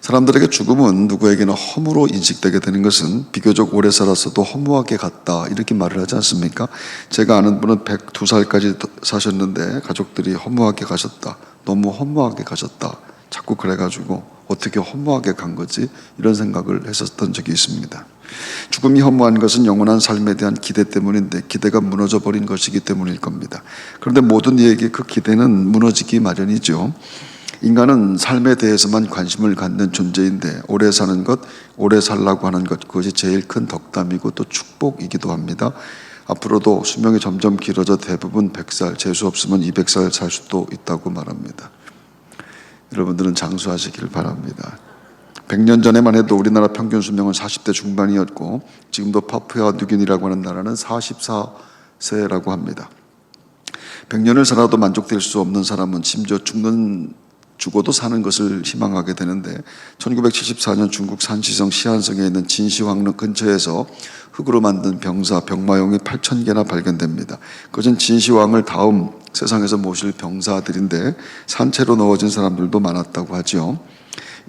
사람들에게 죽음은 누구에게나 허무로 인식되게 되는 것은 비교적 오래 살았어도 허무하게 갔다 이렇게 말을 하지 않습니까? 제가 아는 분은 102살까지 사셨는데 가족들이 허무하게 가셨다, 너무 허무하게 가셨다, 자꾸 그래가지고 어떻게 허무하게 간 거지? 이런 생각을 했었던 적이 있습니다. 죽음이 허무한 것은 영원한 삶에 대한 기대 때문인데 기대가 무너져 버린 것이기 때문일 겁니다. 그런데 모든 이에게 그 기대는 무너지기 마련이죠. 인간은 삶에 대해서만 관심을 갖는 존재인데 오래 사는 것, 오래 살라고 하는 것, 그것이 제일 큰 덕담이고 또 축복이기도 합니다. 앞으로도 수명이 점점 길어져 대부분 100살, 재수 없으면 200살 살 수도 있다고 말합니다. 여러분들은 장수하시길 바랍니다. 100년 전에만 해도 우리나라 평균 수명은 40대 중반이었고 지금도 파푸아 뉴기니라고 하는 나라는 44세라고 합니다. 100년을 살아도 만족될 수 없는 사람은 심지어 죽어도 사는 것을 희망하게 되는데 1974년 중국 산시성 시안성에 있는 진시황릉 근처에서 흙으로 만든 병마용이 8,000개나 발견됩니다. 그것은 진시황을 다음 세상에서 모실 병사들인데 산채로 넣어진 사람들도 많았다고 하죠.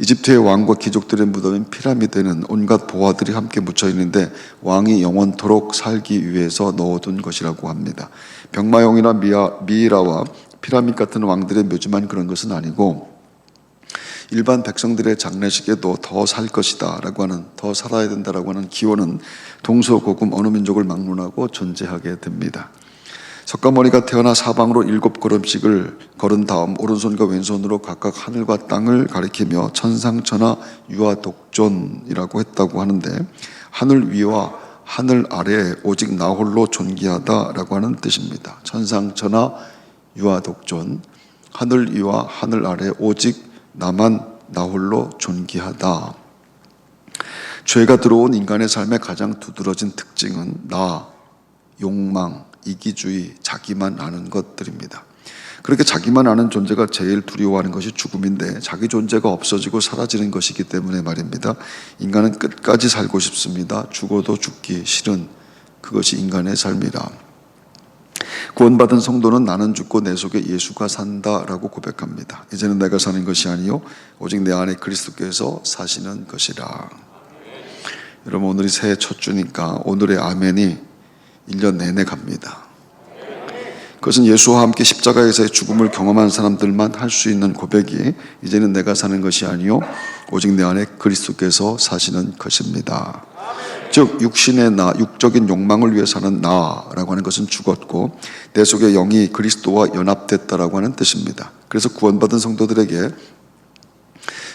이집트의 왕과 귀족들의 무덤인 피라미드에는 온갖 보화들이 함께 묻혀 있는데 왕이 영원토록 살기 위해서 넣어둔 것이라고 합니다. 병마용이나 미이라와 피라미드 같은 왕들의 묘지만 그런 것은 아니고 일반 백성들의 장례식에도 더 살 것이다 라고 하는, 더 살아야 된다라고 하는 기원은 동서고금 어느 민족을 막론하고 존재하게 됩니다. 석가모니가 태어나 사방으로 7걸음씩을 걸은 다음 오른손과 왼손으로 각각 하늘과 땅을 가리키며 천상천하 유아독존이라고 했다고 하는데 하늘 위와 하늘 아래에 오직 나 홀로 존귀하다라고 하는 뜻입니다. 천상천하 유아독존, 하늘 위와 하늘 아래 오직 나만 나 홀로 존귀하다. 죄가 들어온 인간의 삶의 가장 두드러진 특징은 나, 욕망, 이기주의, 자기만 아는 것들입니다. 그렇게 자기만 아는 존재가 제일 두려워하는 것이 죽음인데 자기 존재가 없어지고 사라지는 것이기 때문에 말입니다. 인간은 끝까지 살고 싶습니다. 죽어도 죽기 싫은 그것이 인간의 삶이라. 구원받은 성도는 나는 죽고 내 속에 예수가 산다라고 고백합니다. 이제는 내가 사는 것이 아니요 오직 내 안에 그리스도께서 사시는 것이라. 여러분 오늘이 새해 첫 주니까 오늘의 아멘이 1년 내내 갑니다. 그것은 예수와 함께 십자가에서의 죽음을 경험한 사람들만 할 수 있는 고백이 이제는 내가 사는 것이 아니요 오직 내 안에 그리스도께서 사시는 것입니다. 즉 육신의 나, 육적인 욕망을 위해 사는 나라고 하는 것은 죽었고 내 속의 영이 그리스도와 연합됐다라고 하는 뜻입니다. 그래서 구원받은 성도들에게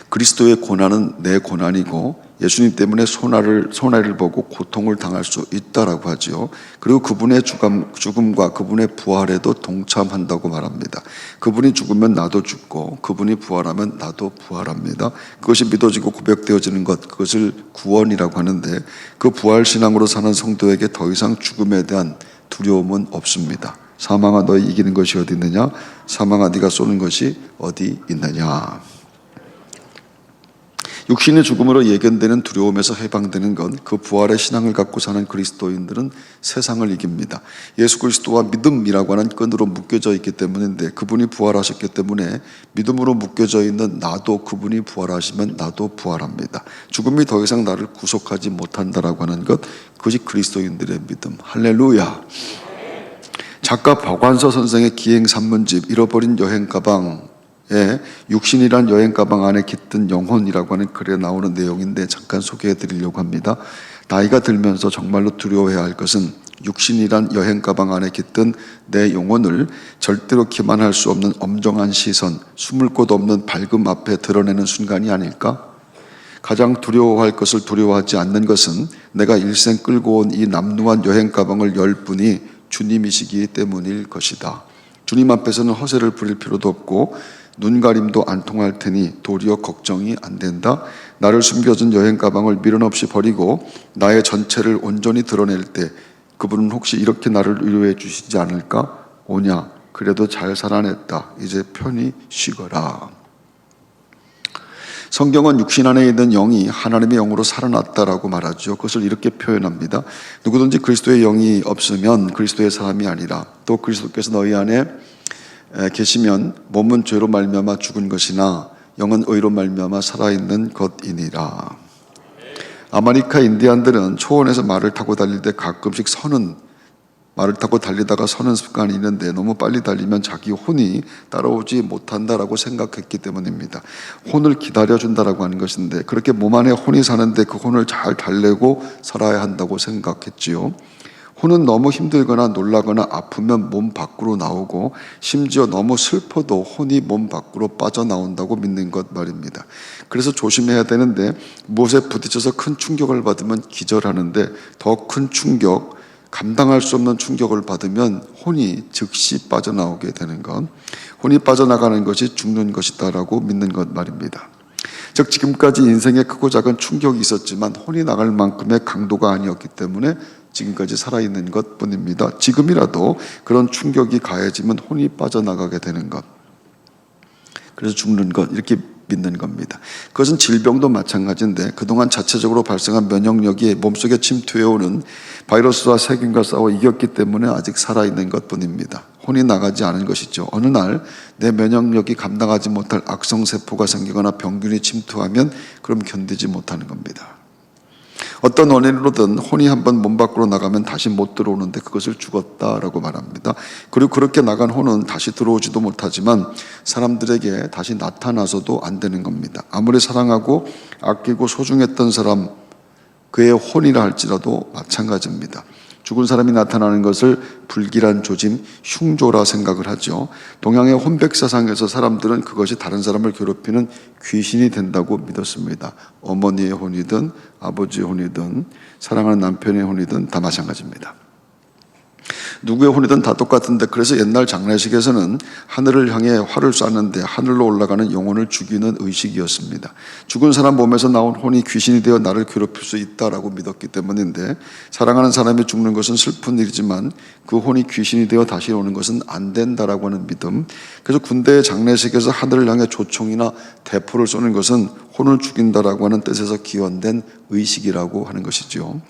그리스도의 고난은 내 고난이고 예수님 때문에 손해를 보고 고통을 당할 수 있다라고 하죠. 그리고 그분의 죽음과 그분의 부활에도 동참한다고 말합니다. 그분이 죽으면 나도 죽고 그분이 부활하면 나도 부활합니다. 그것이 믿어지고 고백되어지는 것, 그것을 구원이라고 하는데 그 부활신앙으로 사는 성도에게 더 이상 죽음에 대한 두려움은 없습니다. 사망아 너희 이기는 것이 어디 있느냐? 사망아 네가 쏘는 것이 어디 있느냐? 육신의 죽음으로 예견되는 두려움에서 해방되는 건 그 부활의 신앙을 갖고 사는 그리스도인들은 세상을 이깁니다. 예수 그리스도와 믿음이라고 하는 끈으로 묶여져 있기 때문인데 그분이 부활하셨기 때문에 믿음으로 묶여져 있는 나도 그분이 부활하시면 나도 부활합니다. 죽음이 더 이상 나를 구속하지 못한다라고 하는 것, 그것이 그리스도인들의 믿음. 할렐루야. 작가 박완서 선생의 기행산문집 잃어버린 여행 가방 육신이란 여행 가방 안에 깃든 영혼이라고 하는 글에 나오는 내용인데 잠깐 소개해 드리려고 합니다. 나이가 들면서 정말로 두려워해야 할 것은 육신이란 여행 가방 안에 깃든 내 영혼을 절대로 기만할 수 없는 엄정한 시선, 숨을 곳 없는 밝음 앞에 드러내는 순간이 아닐까? 가장 두려워할 것을 두려워하지 않는 것은 내가 일생 끌고 온 이 남루한 여행 가방을 열 분이 주님이시기 때문일 것이다. 주님 앞에서는 허세를 부릴 필요도 없고 눈가림도 안 통할 테니 도리어 걱정이 안 된다. 나를 숨겨준 여행 가방을 미련 없이 버리고 나의 전체를 온전히 드러낼 때 그분은 혹시 이렇게 나를 위로해 주시지 않을까? 오냐, 그래도 잘 살아냈다. 이제 편히 쉬거라. 성경은 육신 안에 있는 영이 하나님의 영으로 살아났다라고 말하죠. 그것을 이렇게 표현합니다. 누구든지 그리스도의 영이 없으면 그리스도의 사람이 아니라 또 그리스도께서 너희 안에 계시면 몸은 죄로 말미암아 죽은 것이나 영은 의로 말미암아 살아있는 것이니라. 아메리카 인디안들은 초원에서 말을 타고 달릴 때 가끔씩 말을 타고 달리다가 서는 습관이 있는데 너무 빨리 달리면 자기 혼이 따라오지 못한다라고 생각했기 때문입니다. 혼을 기다려준다라고 하는 것인데, 그렇게 몸 안에 혼이 사는데 그 혼을 잘 달래고 살아야 한다고 생각했지요. 혼은 너무 힘들거나 놀라거나 아프면 몸 밖으로 나오고, 심지어 너무 슬퍼도 혼이 몸 밖으로 빠져나온다고 믿는 것 말입니다. 그래서 조심해야 되는데, 무엇에 부딪혀서 큰 충격을 받으면 기절하는데, 더 큰 충격, 감당할 수 없는 충격을 받으면 혼이 즉시 빠져나오게 되는 것, 혼이 빠져나가는 것이 죽는 것이다라고 믿는 것 말입니다. 즉, 지금까지 인생에 크고 작은 충격이 있었지만 혼이 나갈 만큼의 강도가 아니었기 때문에 지금까지 살아있는 것 뿐입니다. 지금이라도 그런 충격이 가해지면 혼이 빠져나가게 되는 것, 그래서 죽는 것, 이렇게 믿는 겁니다. 그것은 질병도 마찬가지인데, 그동안 자체적으로 발생한 면역력이 몸속에 침투해오는 바이러스와 세균과 싸워 이겼기 때문에 아직 살아있는 것 뿐입니다. 혼이 나가지 않은 것이죠. 어느 날 내 면역력이 감당하지 못할 악성세포가 생기거나 병균이 침투하면 그럼 견디지 못하는 겁니다. 어떤 원인으로든 혼이 한번 몸 밖으로 나가면 다시 못 들어오는데 그것을 죽었다라고 말합니다. 그리고 그렇게 나간 혼은 다시 들어오지도 못하지만 사람들에게 다시 나타나서도 안 되는 겁니다. 아무리 사랑하고 아끼고 소중했던 사람, 그의 혼이라 할지라도 마찬가지입니다. 죽은 사람이 나타나는 것을 불길한 조짐, 흉조라 생각을 하죠. 동양의 혼백사상에서 사람들은 그것이 다른 사람을 괴롭히는 귀신이 된다고 믿었습니다. 어머니의 혼이든 아버지의 혼이든 사랑하는 남편의 혼이든 다 마찬가지입니다. 누구의 혼이든 다 똑같은데, 그래서 옛날 장례식에서는 하늘을 향해 활을 쐈는데 하늘로 올라가는 영혼을 죽이는 의식이었습니다. 죽은 사람 몸에서 나온 혼이 귀신이 되어 나를 괴롭힐 수 있다라고 믿었기 때문인데, 사랑하는 사람이 죽는 것은 슬픈 일이지만 그 혼이 귀신이 되어 다시 오는 것은 안 된다라고 하는 믿음. 그래서 군대의 장례식에서 하늘을 향해 조총이나 대포를 쏘는 것은 혼을 죽인다라고 하는 뜻에서 기원된 의식이라고 하는 것이죠.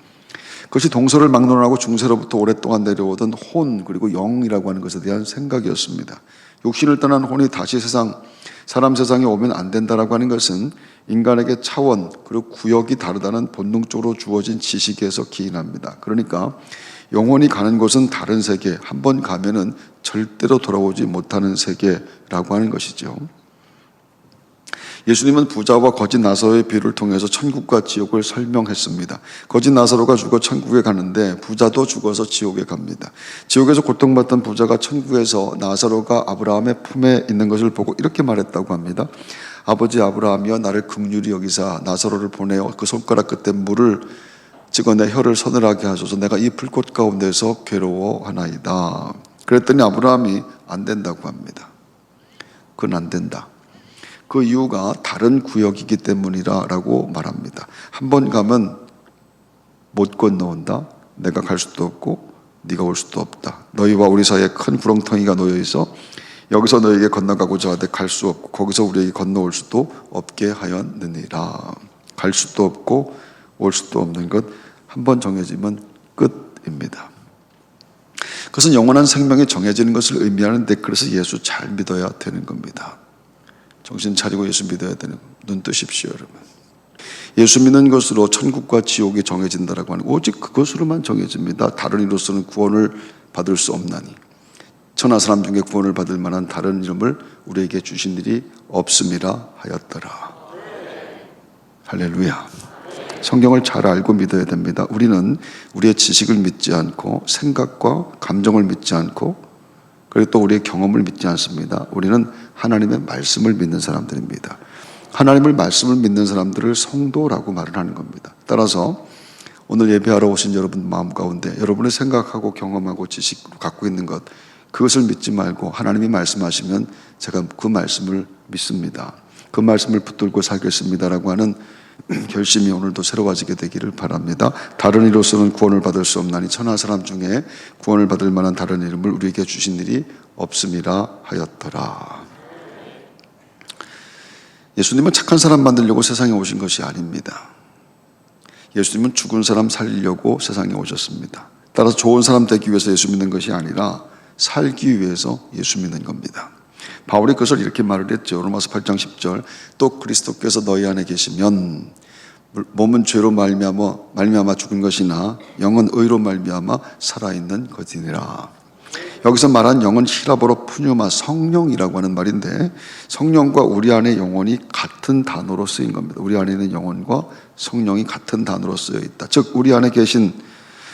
그것이 동서를 막론하고 중세로부터 오랫동안 내려오던 혼, 그리고 영이라고 하는 것에 대한 생각이었습니다. 육신을 떠난 혼이 다시 사람 세상에 오면 안 된다라고 하는 것은 인간에게 차원, 그리고 구역이 다르다는 본능적으로 주어진 지식에서 기인합니다. 그러니까 영혼이 가는 곳은 다른 세계, 한 번 가면은 절대로 돌아오지 못하는 세계라고 하는 것이죠. 예수님은 부자와 거짓 나사로의 비유를 통해서 천국과 지옥을 설명했습니다. 거짓 나사로가 죽어 천국에 가는데 부자도 죽어서 지옥에 갑니다. 지옥에서 고통받던 부자가 천국에서 나사로가 아브라함의 품에 있는 것을 보고 이렇게 말했다고 합니다. 아버지 아브라함이여, 나를 긍휼히 여기사 나사로를 보내어 그 손가락 끝에 물을 찍어 내 혀를 서늘하게 하소서. 내가 이 불꽃 가운데서 괴로워하나이다. 그랬더니 아브라함이 안 된다고 합니다. 그건 안 된다. 그 이유가 다른 구역이기 때문이라고 말합니다. 한 번 가면 못 건너온다. 내가 갈 수도 없고 네가 올 수도 없다. 너희와 우리 사이에 큰 구렁텅이가 놓여 있어 여기서 너에게 건너가고자 하되 갈 수 없고 거기서 우리에게 건너올 수도 없게 하였느니라. 갈 수도 없고 올 수도 없는 것, 한 번 정해지면 끝입니다. 그것은 영원한 생명이 정해지는 것을 의미하는데, 그래서 예수 잘 믿어야 되는 겁니다. 정신 차리고 예수 믿어야 되는, 눈 뜨십시오 여러분. 예수 믿는 것으로 천국과 지옥이 정해진다라고 하는, 오직 그것으로만 정해집니다. 다른 이로서는 구원을 받을 수 없나니, 천하 사람 중에 구원을 받을 만한 다른 이름을 우리에게 주신 일이 없음이라 하였더라. 할렐루야. 성경을 잘 알고 믿어야 됩니다. 우리는 우리의 지식을 믿지 않고 생각과 감정을 믿지 않고, 그리고 또 우리의 경험을 믿지 않습니다. 우리는 하나님의 말씀을 믿는 사람들입니다. 하나님의 말씀을 믿는 사람들을 성도라고 말을 하는 겁니다. 따라서 오늘 예배하러 오신 여러분 마음 가운데 여러분의 생각하고 경험하고 지식으로 갖고 있는 것, 그것을 믿지 말고 하나님이 말씀하시면 제가 그 말씀을 믿습니다, 그 말씀을 붙들고 살겠습니다라고 하는 결심이 오늘도 새로워지게 되기를 바랍니다. 다른 이로서는 구원을 받을 수 없나니 천하 사람 중에 구원을 받을 만한 다른 이름을 우리에게 주신 일이 없음이라 하였더라. 예수님은 착한 사람 만들려고 세상에 오신 것이 아닙니다. 예수님은 죽은 사람 살리려고 세상에 오셨습니다. 따라서 좋은 사람 되기 위해서 예수 믿는 것이 아니라 살기 위해서 예수 믿는 겁니다. 바울이 그것을 이렇게 말을 했죠. 로마서 8장 10절. 또 그리스도께서 너희 안에 계시면 몸은 죄로 말미암아 죽은 것이나 영은 의로 말미암아 살아있는 것이니라. 여기서 말한 영은 히라보로 푸뉴마, 성령이라고 하는 말인데, 성령과 우리 안의 영혼이 같은 단어로 쓰인 겁니다. 우리 안에 있는 영혼과 성령이 같은 단어로 쓰여 있다. 즉 우리 안에 계신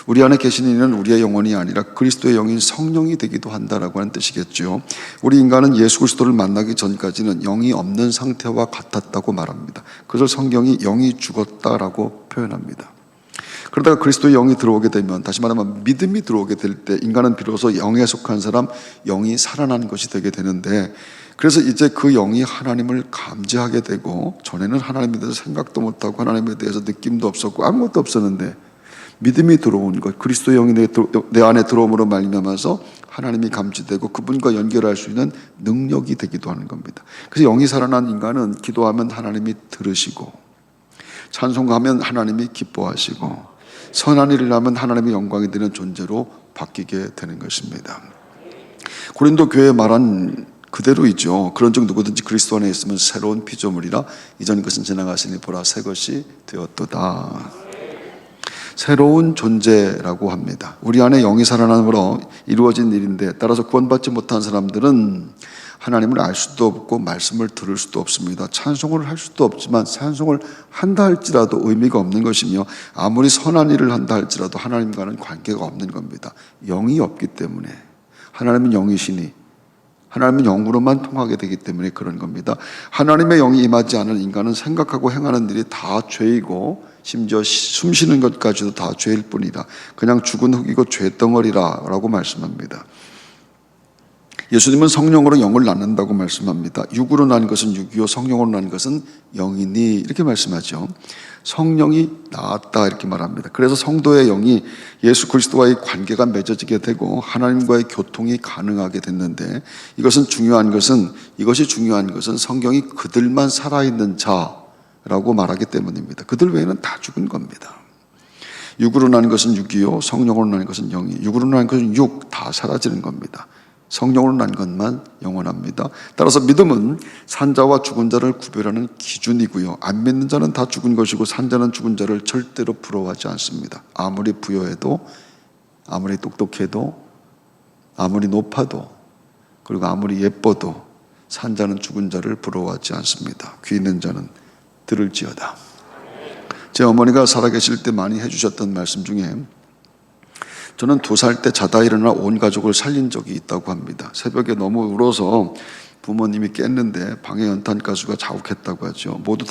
이는 우리의 영혼이 아니라 그리스도의 영인 성령이 되기도 한다라고 하는 뜻이겠죠. 우리 인간은 예수 그리스도를 만나기 전까지는 영이 없는 상태와 같았다고 말합니다. 그래서 성경이 영이 죽었다라고 표현합니다. 그러다가 그리스도의 영이 들어오게 되면, 다시 말하면 믿음이 들어오게 될 때 인간은 비로소 영에 속한 사람, 영이 살아난 것이 되게 되는데, 그래서 이제 그 영이 하나님을 감지하게 되고, 전에는 하나님에 대해서 생각도 못하고 하나님에 대해서 느낌도 없었고 아무것도 없었는데 믿음이 들어온 것, 그리스도의 영이 내 안에 들어옴으로 말미암아서 하나님이 감지되고 그분과 연결할 수 있는 능력이 되기도 하는 겁니다. 그래서 영이 살아난 인간은 기도하면 하나님이 들으시고, 찬송하면 하나님이 기뻐하시고, 선한 일을 하면 하나님의 영광이 되는 존재로 바뀌게 되는 것입니다. 고린도 교회에 말한 그대로이죠. 그런즉 누구든지 그리스도 안에 있으면 새로운 피조물이라, 이전 것은 지나갔으니 보라 새 것이 되었도다. 새로운 존재라고 합니다. 우리 안에 영이 살아남으로 이루어진 일인데, 따라서 구원받지 못한 사람들은 하나님을 알 수도 없고 말씀을 들을 수도 없습니다. 찬송을 할 수도 없지만 찬송을 한다 할지라도 의미가 없는 것이며, 아무리 선한 일을 한다 할지라도 하나님과는 관계가 없는 겁니다. 영이 없기 때문에. 하나님은 영이시니 하나님은 영으로만 통하게 되기 때문에 그런 겁니다. 하나님의 영이 임하지 않은 인간은 생각하고 행하는 일이 다 죄이고, 심지어 숨쉬는 것까지도 다 죄일 뿐이다. 그냥 죽은 흙이고 죄덩어리라 라고 말씀합니다. 예수님은 성령으로 영을 낳는다고 말씀합니다. 육으로 난 것은 육이요 성령으로 난 것은 영이니, 이렇게 말씀하죠. 성령이 낳았다 이렇게 말합니다. 그래서 성도의 영이 예수 그리스도와의 관계가 맺어지게 되고 하나님과의 교통이 가능하게 됐는데, 이것이 중요한 것은 성경이 그들만 살아있는 자라고 말하기 때문입니다. 그들 외에는 다 죽은 겁니다. 육으로 난 것은 육이요 성령으로 난 것은 영이, 육으로 난 것은 육, 다 사라지는 겁니다. 성령으로 난 것만 영원합니다. 따라서 믿음은 산 자와 죽은 자를 구별하는 기준이고요, 안 믿는 자는 다 죽은 것이고 산 자는 죽은 자를 절대로 부러워하지 않습니다. 아무리 부여해도, 아무리 똑똑해도, 아무리 높아도, 그리고 아무리 예뻐도 산 자는 죽은 자를 부러워하지 않습니다. 귀 있는 자는 들을지어다. 제 어머니가 살아계실 때 많이 해주셨던 말씀 중에, 저는 2살 때 자다 일어나 온 가족을 살린 적이 있다고 합니다. 새벽에 너무 울어서 부모님이 깼는데 방에 연탄가스가 자욱했다고 하죠. 모두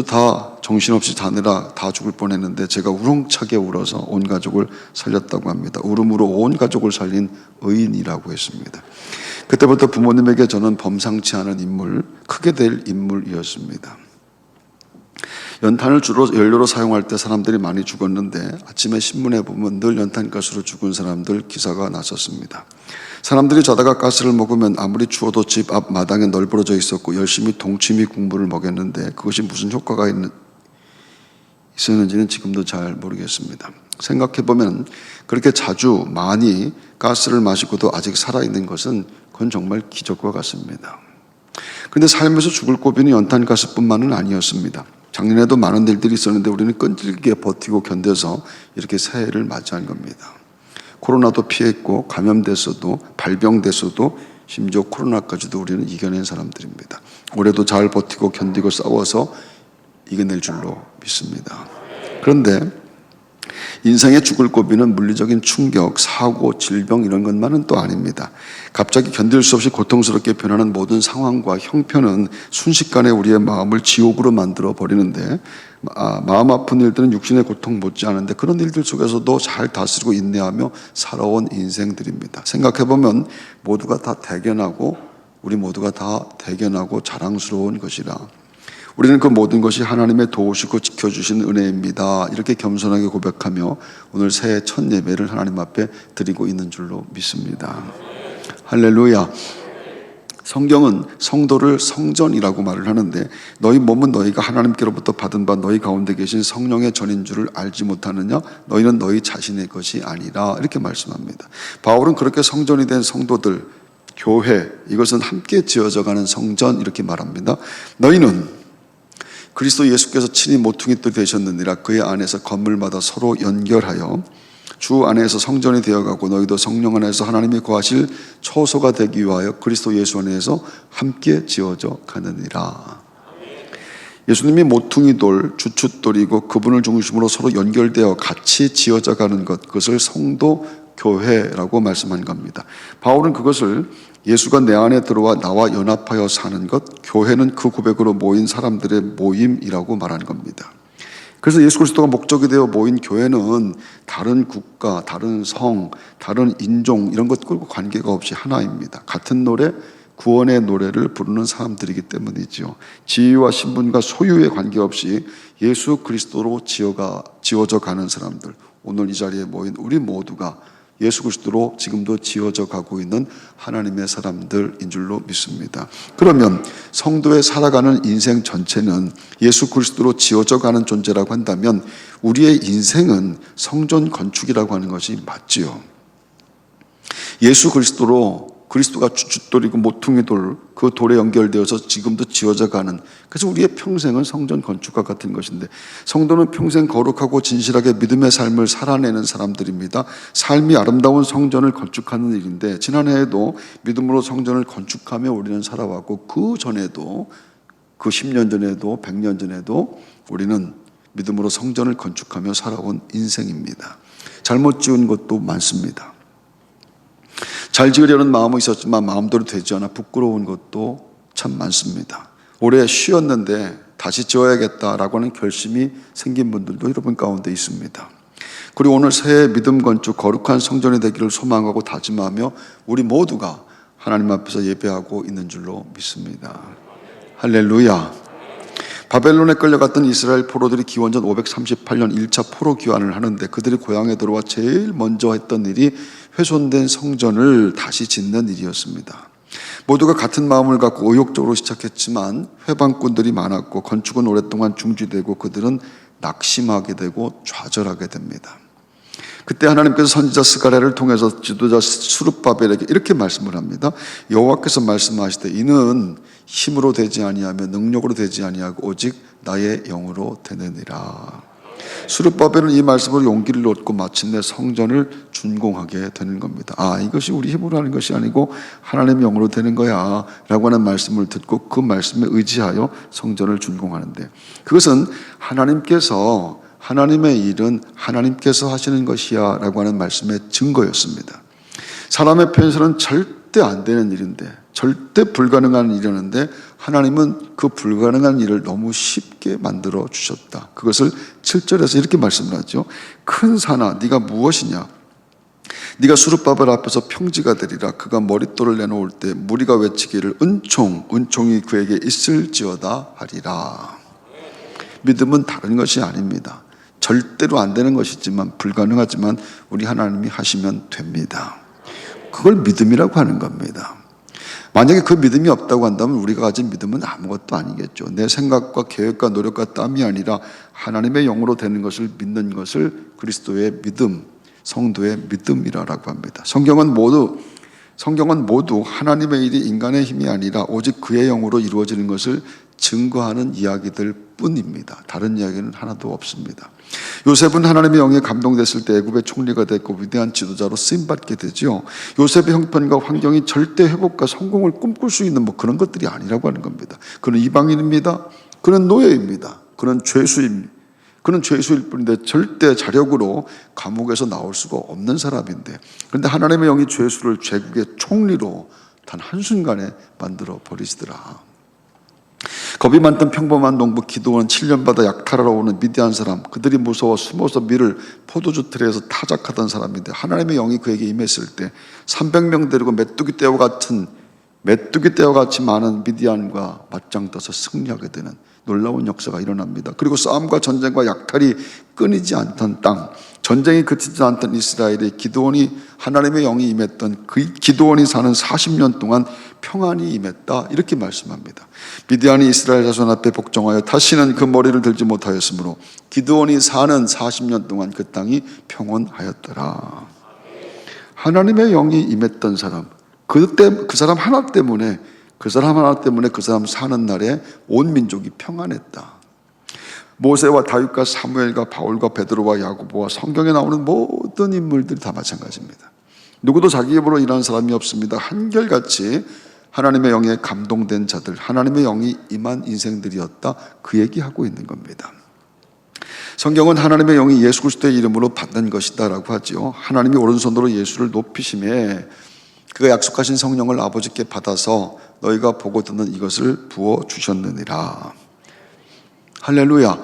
다 정신없이 자느라 다 죽을 뻔했는데 제가 우렁차게 울어서 온 가족을 살렸다고 합니다. 울음으로 온 가족을 살린 의인이라고 했습니다. 그때부터 부모님에게 저는 범상치 않은 인물, 크게 될 인물이었습니다. 연탄을 주로 연료로 사용할 때 사람들이 많이 죽었는데, 아침에 신문에 보면 늘 연탄가스로 죽은 사람들 기사가 났었습니다. 사람들이 자다가 가스를 먹으면 아무리 추워도 집 앞 마당에 널브러져 있었고 열심히 동치미 국물을 먹였는데, 그것이 무슨 효과가 있었는지는 지금도 잘 모르겠습니다. 생각해보면 그렇게 자주 많이 가스를 마시고도 아직 살아있는 것은 그건 정말 기적과 같습니다. 그런데 삶에서 죽을 고비는 연탄가스뿐만은 아니었습니다. 작년에도 많은 일들이 있었는데 우리는 끈질기게 버티고 견뎌서 이렇게 새해를 맞이한 겁니다. 코로나도 피했고, 감염됐어도, 발병됐어도, 심지어 코로나까지도 우리는 이겨낸 사람들입니다. 올해도 잘 버티고 견디고 싸워서 이겨낼 줄로 믿습니다. 그런데 인생의 죽을 고비는 물리적인 충격, 사고, 질병 이런 것만은 또 아닙니다. 갑자기 견딜 수 없이 고통스럽게 변하는 모든 상황과 형편은 순식간에 우리의 마음을 지옥으로 만들어 버리는데, 마음 아픈 일들은 육신의 고통 못지않은데 그런 일들 속에서도 잘 다스리고 인내하며 살아온 인생들입니다. 생각해보면 모두가 다 대견하고, 우리 모두가 다 대견하고 자랑스러운 것이라, 우리는 그 모든 것이 하나님의 도우시고 지켜주신 은혜입니다. 이렇게 겸손하게 고백하며 오늘 새해 첫 예배를 하나님 앞에 드리고 있는 줄로 믿습니다. 할렐루야. 성경은 성도를 성전이라고 말을 하는데, 너희 몸은 너희가 하나님께로부터 받은 바 너희 가운데 계신 성령의 전인 줄을 알지 못하느냐? 너희는 너희 자신의 것이 아니라, 이렇게 말씀합니다. 바울은 그렇게 성전이 된 성도들, 교회, 이것은 함께 지어져 가는 성전 이렇게 말합니다. 너희는 그리스도 예수께서 친히 모퉁이돌이 되셨느니라. 그의 안에서 건물마다 서로 연결하여 주 안에서 성전이 되어가고 너희도 성령 안에서 하나님이 거하실 처소가 되기 위하여 그리스도 예수 안에서 함께 지어져 가느니라. 예수님이 모퉁이돌, 주춧돌이고 그분을 중심으로 서로 연결되어 같이 지어져 가는 것, 그것을 성도 교회라고 말씀한 겁니다. 바울은 그것을 예수가 내 안에 들어와 나와 연합하여 사는 것, 교회는 그 고백으로 모인 사람들의 모임이라고 말한 겁니다. 그래서 예수 그리스도가 목적이 되어 모인 교회는 다른 국가, 다른 성, 다른 인종 이런 것과 관계가 없이 하나입니다. 같은 노래, 구원의 노래를 부르는 사람들이기 때문이죠. 지위와 신분과 소유에 관계없이 예수 그리스도로 지어져 가는 사람들, 오늘 이 자리에 모인 우리 모두가 예수 그리스도로 지금도 지어져 가고 있는 하나님의 사람들인 줄로 믿습니다. 그러면 성도의 살아가는 인생 전체는 예수 그리스도로 지어져 가는 존재라고 한다면 우리의 인생은 성전 건축이라고 하는 것이 맞지요. 예수 그리스도가 주춧돌이고 모퉁이돌, 그 돌에 연결되어서 지금도 지어져 가는, 그래서 우리의 평생은 성전 건축과 같은 것인데, 성도는 평생 거룩하고 진실하게 믿음의 삶을 살아내는 사람들입니다. 삶이 아름다운 성전을 건축하는 일인데, 지난해에도 믿음으로 성전을 건축하며 우리는 살아왔고, 그 전에도, 그 10년 전에도 100년 전에도 우리는 믿음으로 성전을 건축하며 살아온 인생입니다. 잘못 지은 것도 많습니다. 잘 지으려는 마음은 있었지만 마음대로 되지 않아 부끄러운 것도 참 많습니다. 올해 쉬었는데 다시 지어야겠다라고 하는 결심이 생긴 분들도 여러분 가운데 있습니다. 그리고 오늘 새해 믿음 건축 거룩한 성전이 되기를 소망하고 다짐하며 우리 모두가 하나님 앞에서 예배하고 있는 줄로 믿습니다. 할렐루야. 바벨론에 끌려갔던 이스라엘 포로들이 기원전 538년 1차 포로 귀환을 하는데 그들이 고향에 들어와 제일 먼저 했던 일이 훼손된 성전을 다시 짓는 일이었습니다. 모두가 같은 마음을 갖고 의욕적으로 시작했지만 회방꾼들이 많았고 건축은 오랫동안 중지되고 그들은 낙심하게 되고 좌절하게 됩니다. 그때 하나님께서 선지자 스가랴를 통해서 지도자 스룹바벨에게 이렇게 말씀을 합니다. 여호와께서 말씀하시되 이는 힘으로 되지 아니하며 능력으로 되지 아니하고 오직 나의 영으로 되느니라. 스룹바벨은 이 말씀으로 용기를 얻고 마침내 성전을 준공하게 되는 겁니다. 이것이 우리 힘으로 하는 것이 아니고 하나님의 영으로 되는 거야 라고 하는 말씀을 듣고 그 말씀에 의지하여 성전을 준공하는데, 그것은 하나님의 일은 하나님께서 하시는 것이야 라고 하는 말씀의 증거였습니다. 사람의 편에서는 절대 안 되는 일인데, 절대 불가능한 일이었는데 하나님은 그 불가능한 일을 너무 쉽게 만들어 주셨다. 그것을 7절에서 이렇게 말씀을 하죠. 큰 산아 네가 무엇이냐? 네가 스룹바벨 앞에서 평지가 되리라. 그가 머릿돌을 내놓을 때 무리가 외치기를 은총이 그에게 있을지어다 하리라. 믿음은 다른 것이 아닙니다. 절대로 안 되는 것이지만, 불가능하지만 우리 하나님이 하시면 됩니다. 그걸 믿음이라고 하는 겁니다. 만약에 그 믿음이 없다고 한다면 우리가 가진 믿음은 아무것도 아니겠죠. 내 생각과 계획과 노력과 땀이 아니라 하나님의 영으로 되는 것을 믿는 것을 그리스도의 믿음, 성도의 믿음이라고 합니다. 성경은 모두 하나님의 일이 인간의 힘이 아니라 오직 그의 영으로 이루어지는 것을 증거하는 이야기들 뿐입니다. 다른 이야기는 하나도 없습니다. 요셉은 하나님의 영에 감동됐을 때 애굽의 총리가 됐고 위대한 지도자로 쓰임받게 되죠. 요셉의 형편과 환경이 절대 회복과 성공을 꿈꿀 수 있는 그런 것들이 아니라고 하는 겁니다. 그는 이방인입니다. 그는 노예입니다. 그는 죄수일 뿐인데 절대 자력으로 감옥에서 나올 수가 없는 사람인데, 그런데 하나님의 영이 죄수를 제국의 총리로 단 한순간에 만들어 버리시더라. 겁이 많던 평범한 농부 기드온은 7년마다 약탈하러 오는 미디안 사람, 그들이 무서워 숨어서 밀을 포도주 틀에서 타작하던 사람인데 하나님의 영이 그에게 임했을 때 300명 데리고 메뚜기 떼와 같이 많은 미디안과 맞짱 떠서 승리하게 되는 놀라운 역사가 일어납니다. 그리고 싸움과 전쟁과 약탈이 끊이지 않던 땅, 전쟁이 그치지 않던 이스라엘에 기드온이 하나님의 영이 임했던 그 기드온이 사는 40년 동안 평안이 임했다, 이렇게 말씀합니다. 미디안이 이스라엘 자손 앞에 복종하여 다시는 그 머리를 들지 못하였으므로 기드온이 사는 40년 동안 그 땅이 평온하였더라. 하나님의 영이 임했던 사람, 그때 그 사람 하나 때문에 그 사람 사는 날에 온 민족이 평안했다. 모세와 다윗과 사무엘과 바울과 베드로와 야고보와 성경에 나오는 모든 인물들이 다 마찬가지입니다. 누구도 자기 입으로 일하는 사람이 없습니다. 한결같이 하나님의 영에 감동된 자들, 하나님의 영이 임한 인생들이었다. 그 얘기하고 있는 겁니다. 성경은 하나님의 영이 예수 그리스도의 이름으로 받는 것이다 라고 하죠. 하나님이 오른손으로 예수를 높이심에 그가 약속하신 성령을 아버지께 받아서 너희가 보고 듣는 이것을 부어주셨느니라. 할렐루야.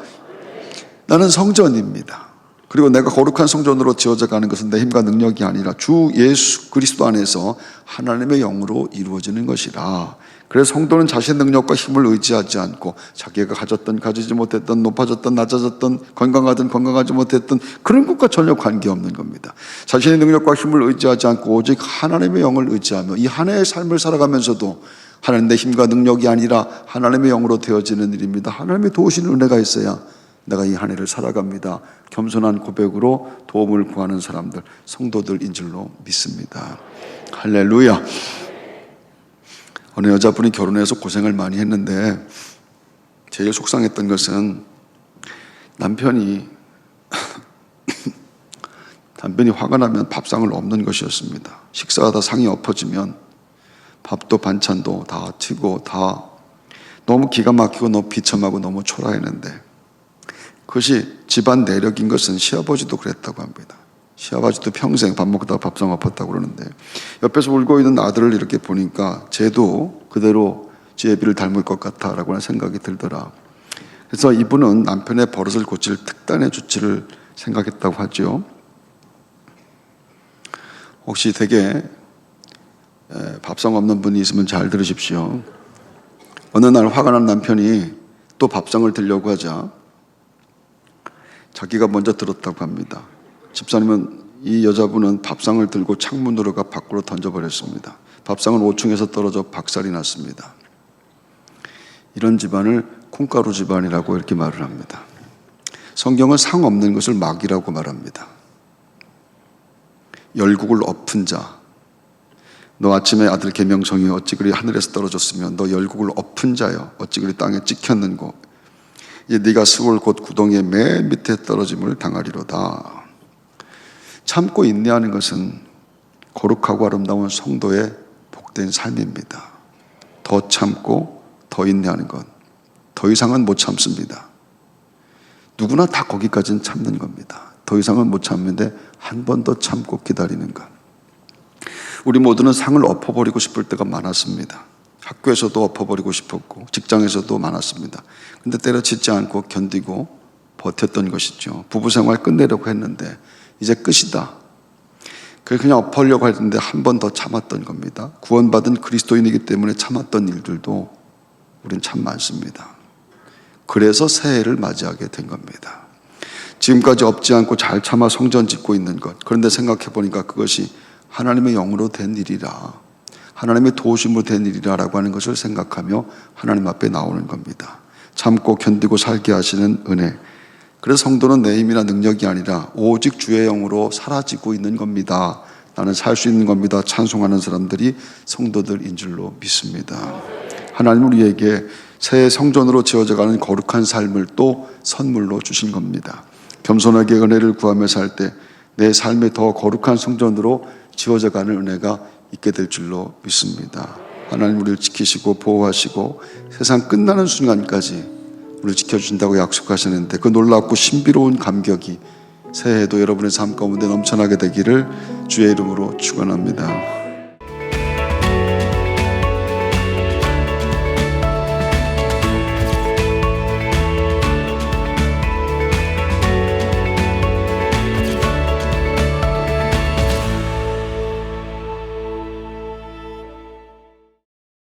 나는 성전입니다. 그리고 내가 거룩한 성전으로 지어져 가는 것은 내 힘과 능력이 아니라 주 예수 그리스도 안에서 하나님의 영으로 이루어지는 것이라. 그래서 성도는 자신의 능력과 힘을 의지하지 않고 자기가 가졌던 가지지 못했던, 높아졌던 낮아졌던, 건강하든 건강하지 못했던 그런 것과 전혀 관계없는 겁니다. 자신의 능력과 힘을 의지하지 않고 오직 하나님의 영을 의지하며 이 한 해의 삶을 살아가면서도 하나님 내 힘과 능력이 아니라 하나님의 영으로 되어지는 일입니다. 하나님의 도우시는 은혜가 있어야 내가 이 한 해를 살아갑니다. 겸손한 고백으로 도움을 구하는 사람들, 성도들인 줄로 믿습니다. 할렐루야. 어느 여자분이 결혼해서 고생을 많이 했는데 제일 속상했던 것은 남편이 화가 나면 밥상을 엎는 것이었습니다. 식사하다 상이 엎어지면 밥도 반찬도 다 튀고 다 너무 기가 막히고 너무 비참하고 너무 초라했는데 그것이 집안 내력인 것은 시아버지도 그랬다고 합니다. 시아버지도 평생 밥 먹다가 밥상 엎었다고 그러는데 옆에서 울고 있는 아들을 이렇게 보니까 쟤도 그대로 지 애비를 닮을 것 같다라고 하는 생각이 들더라. 그래서 이분은 남편의 버릇을 고칠 특단의 조치를 생각했다고 하죠. 혹시 되게 밥상 없는 분이 있으면 잘 들으십시오. 어느 날 화가 난 남편이 또 밥상을 들려고 하자 자기가 먼저 들었다고 합니다. 집사님은 이 여자분은 밥상을 들고 창문으로 가 밖으로 던져버렸습니다. 밥상은 5층에서 떨어져 박살이 났습니다. 이런 집안을 콩가루 집안이라고 이렇게 말을 합니다. 성경은 상 없는 것을 막이라고 말합니다. 열국을 엎은 자, 너 아침에 아들 계명성이 어찌 그리 하늘에서 떨어졌으면 너 열국을 엎은 자여 어찌 그리 땅에 찍혔는고 이제 네가 스올 곧 구덩이의 맨 밑에 떨어짐을 당하리로다. 참고 인내하는 것은 거룩하고 아름다운 성도의 복된 삶입니다. 더 참고 더 인내하는 것, 더 이상은 못 참습니다. 누구나 다 거기까지는 참는 겁니다. 더 이상은 못 참는데 한 번 더 참고 기다리는 것. 우리 모두는 상을 엎어버리고 싶을 때가 많았습니다. 학교에서도 엎어버리고 싶었고 직장에서도 많았습니다. 근데 때려치지 않고 견디고 버텼던 것이죠. 부부생활 끝내려고 했는데 이제 끝이다. 그래서 그냥 엎으려고 했는데 한 번 더 참았던 겁니다. 구원받은 그리스도인이기 때문에 참았던 일들도 우린 참 많습니다. 그래서 새해를 맞이하게 된 겁니다. 지금까지 엎지 않고 잘 참아 성전 짓고 있는 것, 그런데 생각해 보니까 그것이 하나님의 영으로 된 일이라, 하나님의 도우심으로 된 일이라고 하는 것을 생각하며 하나님 앞에 나오는 겁니다. 참고 견디고 살게 하시는 은혜. 그래서 성도는 내 힘이나 능력이 아니라 오직 주의 영으로 사라지고 있는 겁니다. 나는 살 수 있는 겁니다. 찬송하는 사람들이 성도들인 줄로 믿습니다. 하나님 우리에게 새 성전으로 지어져가는 거룩한 삶을 또 선물로 주신 겁니다. 겸손하게 은혜를 구하며 살 때 내 삶에 더 거룩한 성전으로 지어져가는 은혜가 있게 될 줄로 믿습니다. 하나님 우리를 지키시고 보호하시고 세상 끝나는 순간까지 우리를 지켜주신다고 약속하시는데 그 놀랍고 신비로운 감격이 새해에도 여러분의 삶 가운데 넘쳐나게 되기를 주의 이름으로 축원합니다.